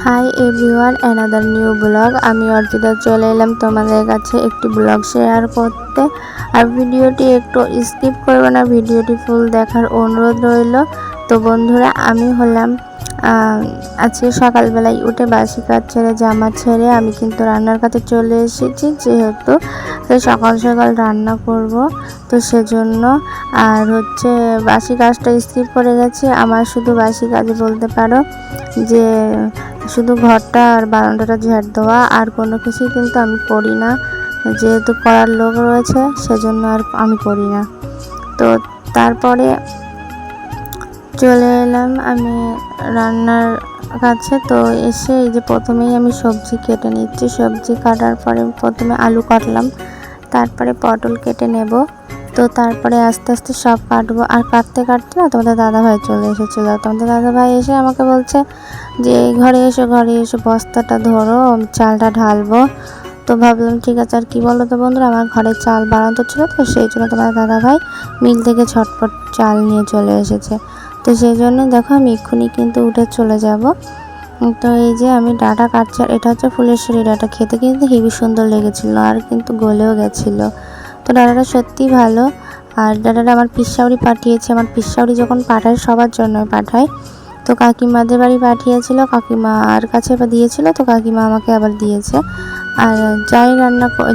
Hi everyone, another new blog. আমি অর্পিতা চলে এলাম তোমাদের কাছে একটি ব্লগ শেয়ার করতে। আর ভিডিওটি একটু স্কিপ করবে না, ভিডিওটি ফুল দেখার অনুরোধ রইল। তো বন্ধুরা, আমি হলাম আজকে সকালবেলায় উঠে বাসি কাজ ছেড়ে জামা ছেড়ে আমি কিন্তু রান্নার কাছে চলে এসেছি, যেহেতু সকাল সকাল রান্না করব। তো সেজন্য আর বাসি কাজটা স্কিপ করে গেছি। আমার শুধু বাসি কাজ বলতে পারো যে শুধু ঘরটা আর বারান্দাটা ঝাড় দেওয়া, আর কোনো কিছুই কিন্তু আমি করি না, যেহেতু করার লোক রয়েছে সেজন্য আর আমি করি না। তো তারপরে চলে এলাম আমি রান্নার কাছে। তো এসে এই যে প্রথমেই আমি সবজি কেটে নিচ্ছি। সবজি কাটার পরে প্রথমে আলু কাটলাম, তারপরে পটল কেটে নেব। তো তারপরে আস্তে আস্তে সব কাটবো। আর কাটতে কাটতে না তোমাদের দাদাভাই চলে এসেছিলো। তোমাদের দাদাভাই এসে আমাকে বলছে যে ঘরে এসো বস্তাটা ধরো, চালটা ঢালবো। তো ভাবলাম ঠিক আছে। আর কি বলো তো বন্ধুরা, আমার ঘরে চাল বাড়ানো ছিল, তো সেই জন্য তোমাদের দাদাভাই মিল থেকে ঝটপট চাল নিয়ে চলে এসেছে। তো সেই জন্য দেখো আমি এক্ষুনি কিন্তু উঠে চলে যাব। তো এই যে আমি ডাঁটা কাটছি, আর এটা হচ্ছে ফুলেশ্বরী ডাঁটা। খেতে কিন্তু হেবি সুন্দর লেগেছিলো, আর কিন্তু গলেও গেছিলো। তো ডাঁটাটা সত্যি ভালো। আর ডাঁটাটা আমার পিসাউরি পাঠিয়েছে। আমার পিসাউরি যখন পাঠায় সবার জন্যই পাঠায়। তো কাকিমাদের বাড়ি পাঠিয়েছিল, কাকিমার কাছে দিয়েছিল, তো কাকিমা আমাকে আবার দিয়েছে। আর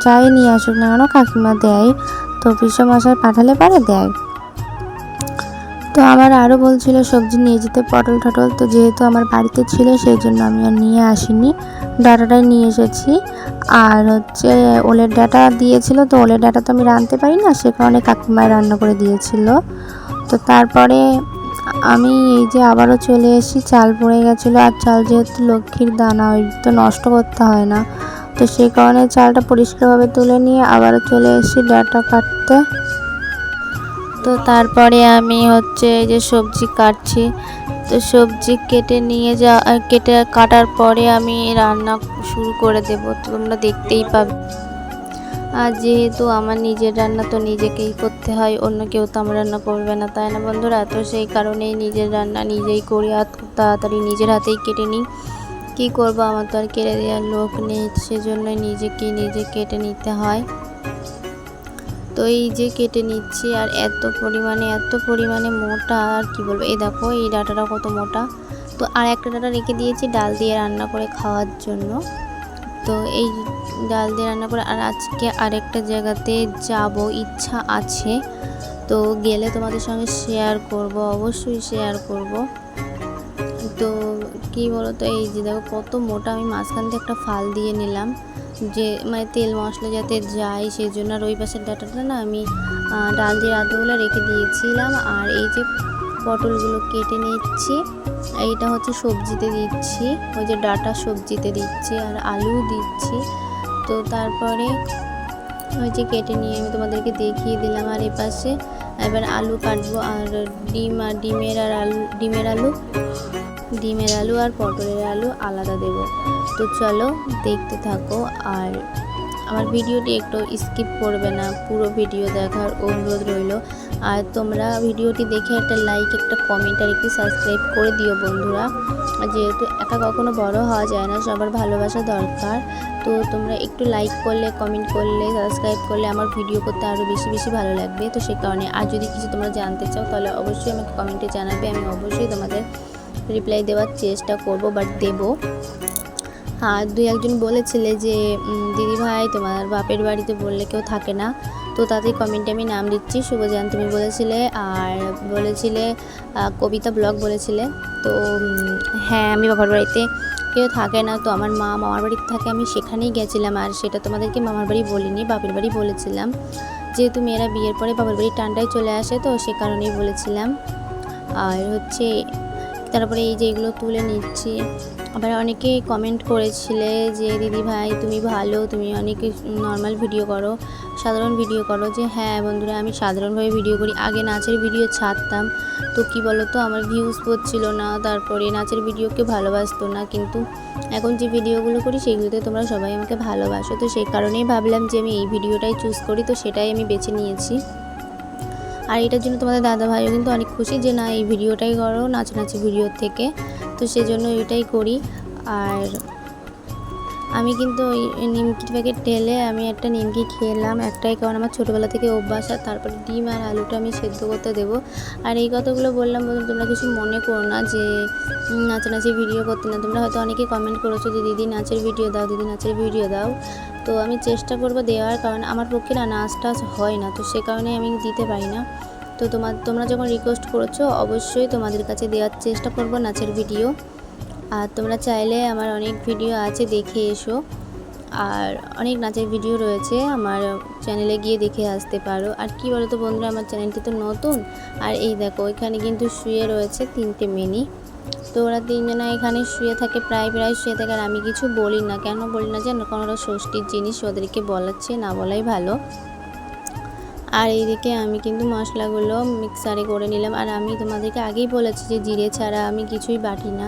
যাই নিয়ে আসুক না কেন কাকিমা দেয়। তো পিসমশাই পাঠালে পারে দেয়। তো আমার আরও বলছিল সবজি নিয়ে যেতে, পটল টটল। তো যেহেতু আমার বাড়িতে ছিল সেই জন্য আমি আর নিয়ে আসিনি, ডাঁটাটাই নিয়ে এসেছি। আর ওলের ডাঁটা দিয়েছিল, তো ওলের ডাঁটা তো আমি রাঁধতে পারি না, সে কারণে কাকিমায় রান্না করে দিয়েছিল। তো তারপরে আমি এই যে আবারও চলে এসেছি। চাল পড়ে গেছিলো, আর চাল যেহেতু লক্ষ্মীর দানা, ওই তো নষ্ট করতে হয় না। তো সেই কারণে চালটা পরিষ্কারভাবে তুলে নিয়ে আবারও চলে এসেছি ডাঁটা কাটতে। তো তারপরে আমি এই যে সবজি কাটছি। তো সবজি কেটে কাটার পরে আমি রান্না শুরু করে দেব। তো তোমরা দেখতেই পাবে। আর যেহেতু আমার নিজের রান্না তো নিজেকেই করতে হয়, অন্য কেউ তো আমার রান্না করবে না, তাই না বন্ধুরা? তো সেই কারণেই নিজের রান্না নিজেই করি, আর খুব তাড়াতাড়ি নিজের হাতেই কেটে নিই। কী করবো, আমার তো আর কেটে দেওয়ার লোক নেই, সেজন্যই নিজে কেটে নিতে হয়। তো এই যে কেটে নিচ্ছি, আর এত পরিমাণে মোটা, আর কি বলবো। এই দেখো এই ডাঁটাটা কত মোটা। তো আর একটা ডাঁটা রেখে দিয়েছি ডাল দিয়ে রান্না করে খাওয়ার জন্য। তো এই ডাল দিয়ে রান্না করে, আর আজকে আরেকটা জায়গাতে যাব, ইচ্ছা আছে। তো গেলে তোমাদের সঙ্গে শেয়ার করব, অবশ্যই শেয়ার করব। তো কি বলো তো, এই যে দেখো কত মোটা। আমি মাঝখান থেকে একটা ফাল দিয়ে নিলাম, যে মানে তেল মশলা যাতে যায় সেই জন্য। আর ওই পাশের ডাঁটাটা না আমি ডাল দিয়ে রাঁধবো রেখে দিয়েছিলাম। আর এই যে পটলগুলো কেটে নিচ্ছি, এইটা সবজিতে দিচ্ছি, ওই যে ডাঁটা সবজিতে দিচ্ছি, আর আলু দিচ্ছি। তো তারপরে ওই যে কেটে নিয়ে আমি তোমাদেরকে দেখিয়ে দিলাম। আর এই পাশে এবার আলু কাটবো, আর ডিমের আলু আর পটলের আলু আলাদা দেব। তো চলো দেখতে থাকো। আর আমার ভিডিওটি একটু স্কিপ করবে না, পুরো ভিডিও দেখার অনুরোধ রইল। আর তোমরা ভিডিওটি দেখে একটা লাইক, একটা কমেন্ট আর একটি সাবস্ক্রাইব করে দিও বন্ধুরা। যেহেতু একা কখনো বড় হওয়া যায় না, সবার ভালোবাসা দরকার। তো তোমরা একটু লাইক করলে, কমেন্ট করলে, সাবস্ক্রাইব করলে আমার ভিডিও করতে আরও বেশি ভালো লাগবে। তো সে কারণে আর যদি কিছু তোমরা জানতে চাও তাহলে অবশ্যই আমাকে কমেন্টে জানাবে, আমি অবশ্যই তোমাদের রিপ্লাই দেওয়ার চেষ্টা করব, বাট দেবো। আর দুই একজন বলেছিলে যে দিদিভাই তোমার বাপের বাড়িতে বললে কেউ থাকে না। তো তাদের কমেন্টে আমি নাম দিচ্ছি। শুভজান তুমি বলেছিলে, আর বলেছিলে কবিতা ব্লগ বলেছিলে। তো হ্যাঁ, আমি বাবার বাড়িতে কেউ থাকে না, তো আমার মা মামার বাড়িতে থাকে, আমি সেখানেই গেছিলাম। আর সেটা তোমাদেরকে মামার বাড়ি বলিনি, বাপের বাড়ি বলেছিলাম। যেহেতু মেয়েরা বিয়ের পরে বাবার বাড়ির টানটাই চলে আসে, তো সে কারণেই বলেছিলাম। আর তারপরে এই যে এগুলো তুলে নিচ্ছি। আবার অনেকে কমেন্ট করেছিলে যে দিদিভাই তুমি ভালো, তুমি অনেক নর্মাল ভিডিও করো, সাধারণ ভিডিও করো। যে হ্যাঁ বন্ধুরা, আমি সাধারণভাবে ভিডিও করি। আগে নাচের ভিডিও ছাড়তাম, তো কি বলো তো, আমার ভিউজ পড়ছিল না, তারপরে নাচের ভিডিওকে ভালোবাসতো না। কিন্তু এখন যে ভিডিওগুলো করি সেগুলোতে তোমরা সবাই আমাকে ভালোবাসো। তো সেই কারণেই ভাবলাম যে আমি এই ভিডিওটাই চুজ করি, তো সেটাই আমি বেছে নিয়েছি। আর এটার জন্য তোমাদের দাদাভাইও কিন্তু অনেক খুশি যে না এই ভিডিওটাই করো নাচানাচি ভিডিওর থেকে। তো সেজন্য এটাই করি। আর আমি কিন্তু ওই নিমকির প্যাকেট ঢেলে আমি একটা নিমকি খেলাম একটাই, কারণ আমার ছোটোবেলা থেকে অভ্যাস। আর তারপরে ডিম আর আলুটা আমি সেদ্ধ করতে দেবো। আর এই কথাগুলো বললাম বলুন, তোমরা কিছু মনে করো না যে নাচানাচি ভিডিও করতে না। তোমরা হয়তো অনেকেই কমেন্ট করেছো যে দিদি নাচের ভিডিও দাও, দিদি নাচের ভিডিও দাও। তো আমি চেষ্টা করবো দেওয়ার, কারণ আমার পক্ষে না নাচ টাচ হয় না, তো সে কারণে আমি দিতে পারি না। তো তোমরা যখন রিকোয়েস্ট করেছো অবশ্যই তোমাদের কাছে দেওয়ার চেষ্টা করবো নাচের ভিডিও। আর তোমরা চাইলে আমার অনেক ভিডিও আছে, দেখে এসো। আর অনেক নাচের ভিডিও রয়েছে আমার চ্যানেলে, গিয়ে দেখে আসতে পারো। আর কি বলো তো বন্ধুরা, আমার চ্যানেলটি তো নতুন। আর এই দেখো এখানে কিন্তু শুয়ে রয়েছে 3টে মিনি। তো ওরা 3জনা এখানে শুয়ে থাকে, প্রায় শুয়ে থাকে। আর আমি কিছু বলি না, কেন বলি না জানো, কারণ ওরা ষষ্ঠীর জিনিস, ওদেরকে বলাচ্ছে না বলাই ভালো। আর এইদিকে আমি কিন্তু মশলাগুলো মিক্সারে করে নিলাম। আর আমি তোমাদেরকে আগেই বলেছি যে জিরে ছাড়া আমি কিছুই বাটি না।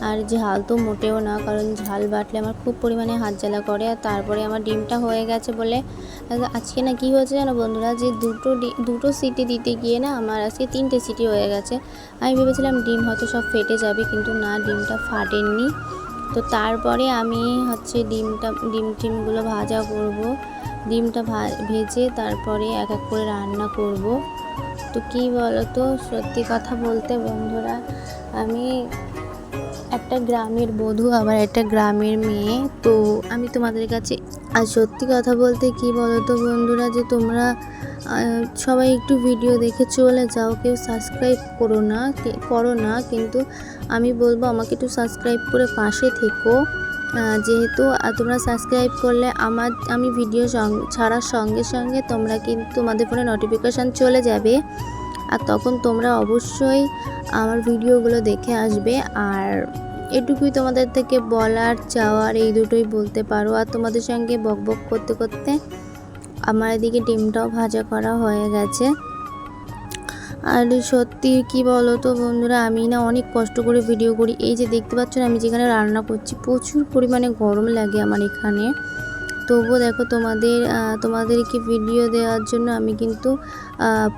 আর ঝাল তো মোটেও না, কারণ ঝাল বাটলে আমার খুব পরিমাণে হাত জ্বালা করে। আর তারপরে আমার ডিমটা হয়ে গেছে বলে আজকে না কী হয়েছে জানো বন্ধুরা, যে দুটো সিটি দিতে গিয়ে না আমার আজকে 3টে সিটি হয়ে গেছে। আমি ভেবেছিলাম ডিম হয়তো সব ফেটে যাবে, কিন্তু না, ডিমটা ফাটেনি। তো তারপরে আমি হচ্ছে ডিমগুলো ভাজা করব। ডিমটা ভেজে তারপরে এক এক করে রান্না করব। তো কী বলো তো, সত্যি কথা বলতে বন্ধুরা, আমি একটা গ্রামের বধূ, আবার একটা গ্রামের মেয়ে। তো আমি তোমাদের কাছে আর সত্যি কথা বলতে কি বলো তো বন্ধুরা, যে তোমরা সবাই একটু ভিডিও দেখে চলে যাও, কেউ সাবস্ক্রাইব করো না, কিন্তু আমি বলবো আমাকে একটু সাবস্ক্রাইব করে পাশে থেকো। যেহেতু তোমরা সাবস্ক্রাইব করলে আমি ভিডিও ছাড়ার সঙ্গে সঙ্গে তোমাদের ফোনে নোটিফিকেশান চলে যাবে। আর তখন তোমরা অবশ্যই আমার ভিডিওগুলো দেখে আসবে। আর এটুকুই তোমাদের থেকে বলার চাওয়ার, এই দুটোই বলতে পারো। আর তোমাদের সঙ্গে বকবক করতে করতে আমার এদিকে ডিমটাও ভাজা করা হয়ে গেছে। আর সত্যি কি বলো তো বন্ধুরা, আমি না অনেক কষ্ট করে ভিডিও করি। এই যে দেখতে পাচ্ছ না, আমি যেখানে রান্না করছি প্রচুর পরিমাণে গরম লাগে আমার এখানে। তবুও দেখো তোমাদেরকে ভিডিও দেওয়ার জন্য আমি কিন্তু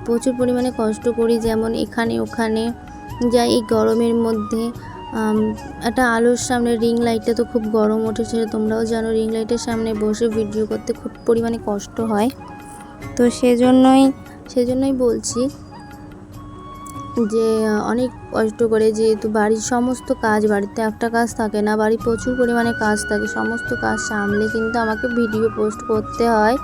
প্রচুর পরিমাণে কষ্ট করি। যেমন এখানে ওখানে যাই এই গরমের মধ্যে। একটা আলোর সামনে রিং লাইটটা তো খুব গরম উঠেছে, তোমরাও জানো রিং লাইটের সামনে বসে ভিডিও করতে খুব পরিমাণে কষ্ট হয়। তো সেজন্যই বলছি যে অনেক কষ্ট করে, যেহেতু বাড়ির সমস্ত কাজ, বাড়িতে একটা কাজ থাকে না, বাড়ির প্রচুর পরিমাণে কাজ থাকে, সমস্ত কাজ সামলে কিন্তু আমাকে ভিডিও পোস্ট করতে হয়।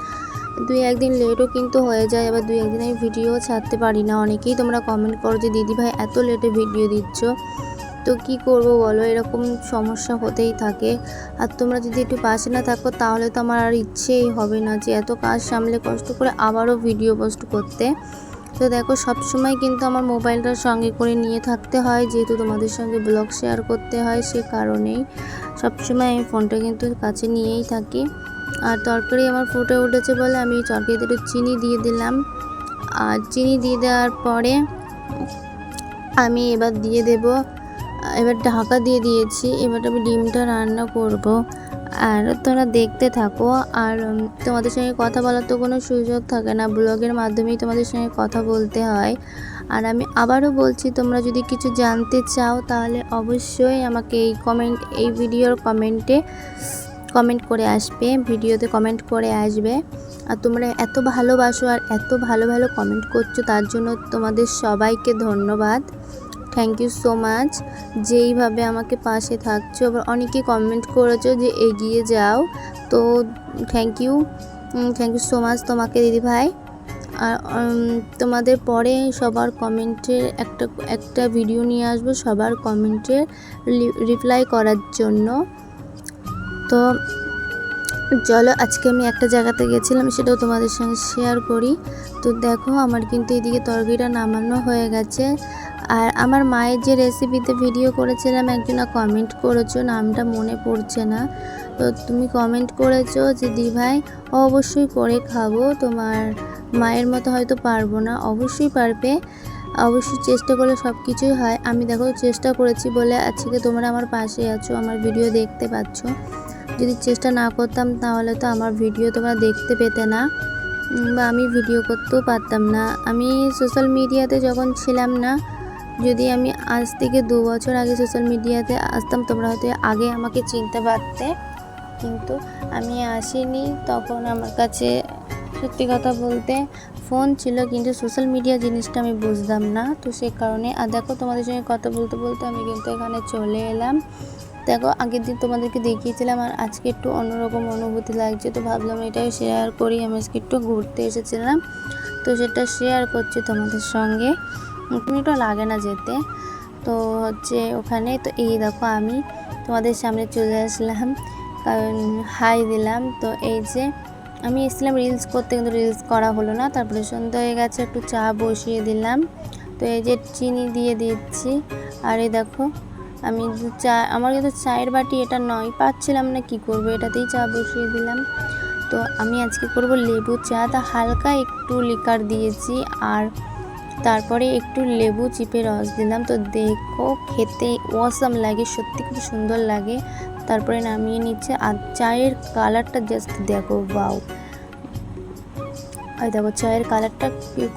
2-1 দিন লেটও কিন্তু হয়ে যায়, আবার 2-1 দিন আমি ভিডিও ছাড়তে পারি না। অনেকেই তোমরা কমেন্ট করো যে দিদিভাই এত লেটে ভিডিও দিচ্ছ। তো কি করব বলো, এরকম সমস্যা হতেই থাকে। আর তোমরা যদি একটু পাশে না থাকো তাহলে তো আমার আর ইচ্ছেই হবে না যে এত কাজ সামলে কষ্ট করে আবারও ভিডিও পোস্ট করতে। তো দেখো সবসময় কিন্তু আমার মোবাইলটা সঙ্গে করে নিয়ে থাকতে হয়, যেহেতু তোমাদের সঙ্গে ব্লগ শেয়ার করতে হয়, সে কারণেই সবসময় আমি ফোনটা কিন্তু কাছে নিয়েই থাকি। আর তরকারি আমার ফুটে উঠেছে বলে আমি তরকারিতে একটু চিনি দিয়ে দিলাম। আর চিনি দিয়ে দেওয়ার পরে আমি এবার ঢাকা দিয়ে দিয়েছি। এবার আমি ডিমটা রান্না করব। আর তোমরা দেখতে থাকো। আর তোমাদের সঙ্গে কথা বলার তো কোনো সুযোগ থাকে না, ব্লগের মাধ্যমেই তোমাদের সঙ্গে কথা বলতে হয়। আর আমি আবারও বলছি, তোমরা যদি কিছু জানতে চাও তাহলে অবশ্যই আমাকে এই ভিডিওর কমেন্ট করে আসবে, ভিডিওতে কমেন্ট করে আসবে। আর তোমরা এত ভালোবাসো আর এত ভালো ভালো কমেন্ট করছো, তার জন্য তোমাদের সবাইকে ধন্যবাদ। থ্যাংক ইউ সো মাচ, যে এইভাবে আমাকে পাশে থাকছো। আবার অনেকেই কমেন্ট করেছো যে এগিয়ে যাও, তো থ্যাংক ইউ সো মাচ তোমাকে দিদিভাই। আর তোমাদের পরে সবার কমেন্টের একটা ভিডিও নিয়ে আসবো, সবার কমেন্টের রিপ্লাই করার জন্য। তো চলো, আজকে আমি একটা জায়গাতে গেছিলাম, সেটাও তোমাদের সঙ্গে শেয়ার করি। তো দেখো আমার কিন্তু এদিকে তরকারিটা নামানো হয়ে গেছে। আর আমার মায়ের যে রেসিপিতে ভিডিও করেছিলাম, একজনা কমেন্ট করেছো, নামটা মনে পড়ছে না। তো তুমি কমেন্ট করেছো যে দিভাই অবশ্যই করে খাবো, তোমার মায়ের মতো হয়তো পারবো না, অবশ্যই পারবে, অবশ্যই চেষ্টা করলে সব কিছুই হয়। আমি দেখো চেষ্টা করেছি বলে আজকে তোমরা আমার পাশে আছো, আমার ভিডিও দেখতে পাচ্ছ। যদি চেষ্টা না করতাম তাহলে তো আমার ভিডিও তোমরা দেখতে পেতে না, বা আমি ভিডিও করতেও পারতাম না। আমি সোশ্যাল মিডিয়াতে যখন ছিলাম না, যদি আমি আজ থেকে 2 বছর আগে সোশ্যাল মিডিয়াতে আসতাম তোমরা হয়তো আগে আমাকে চিনতে পারতে, কিন্তু আমি আসিনি। তখন আমার কাছে সত্যি কথা বলতে ফোন ছিল, কিন্তু সোশ্যাল মিডিয়া জিনিসটা আমি বুঝতাম না। তো সেই কারণে আর দেখো তোমাদের সঙ্গে কথা বলতে বলতে আমি কিন্তু এখানে চলে এলাম। দেখো আগের দিন তোমাদেরকে দেখিয়েছিলাম, আর আজকে একটু অন্যরকম অনুভূতি লাগছে, তো ভাবলাম এটাই শেয়ার করি। আমি আজকে একটু ঘুরতে এসেছিলাম, তো সেটা শেয়ার করছি তোমাদের সঙ্গে। মিনিটও লাগে না যেতে, তো হচ্ছে ওখানে। তো এই দেখো আমি তোমাদের সামনে চলে আসলাম, কারণ হাই দিলাম। তো এই যে আমি এসেছিলাম রিলস করতে, কিন্তু রিলস করা হলো না। তারপরে সন্ধ্যা হয়ে গেছে, একটু চা বসিয়ে দিলাম। তো এই যে চিনি দিয়ে দিচ্ছি, আর এই দেখো আমি চা, আমার কিন্তু চায়ের বাটি এটা নয়, পাচ্ছিলাম না কি করব, এটাতেই চা বসিয়ে দিলাম। তো আমি আজকে করব লেবু চা, তা হালকা একটু লিকার দিয়েছি, আর তারপরে একটু লেবু চিপে রস দিলাম। তো দেখো খেতে অসাম লাগে, সত্যি খুব সুন্দর লাগে। তারপরে নামিয়ে নিচ্ছে, আর চায়ের কালারটা জাস্ট দেখো, ওয়াও! আর দেখো চায়ের কালারটা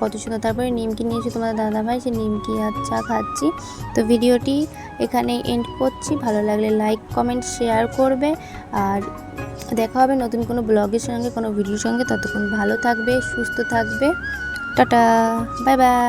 কত সুন্দর। তারপরে নিমকি নিয়েছি তোমাদের দাদাভাই, সে নিমকি আর চা খাচ্ছি। তো ভিডিওটি এখানে এন্ড করছি। ভালো লাগলে লাইক কমেন্ট শেয়ার করবে, আর দেখা হবে নতুন কোনো ব্লগের সঙ্গে, কোনো ভিডিওর সঙ্গে। ততক্ষণ ভালো থাকবে, সুস্থ থাকবে। Tata, bye bye.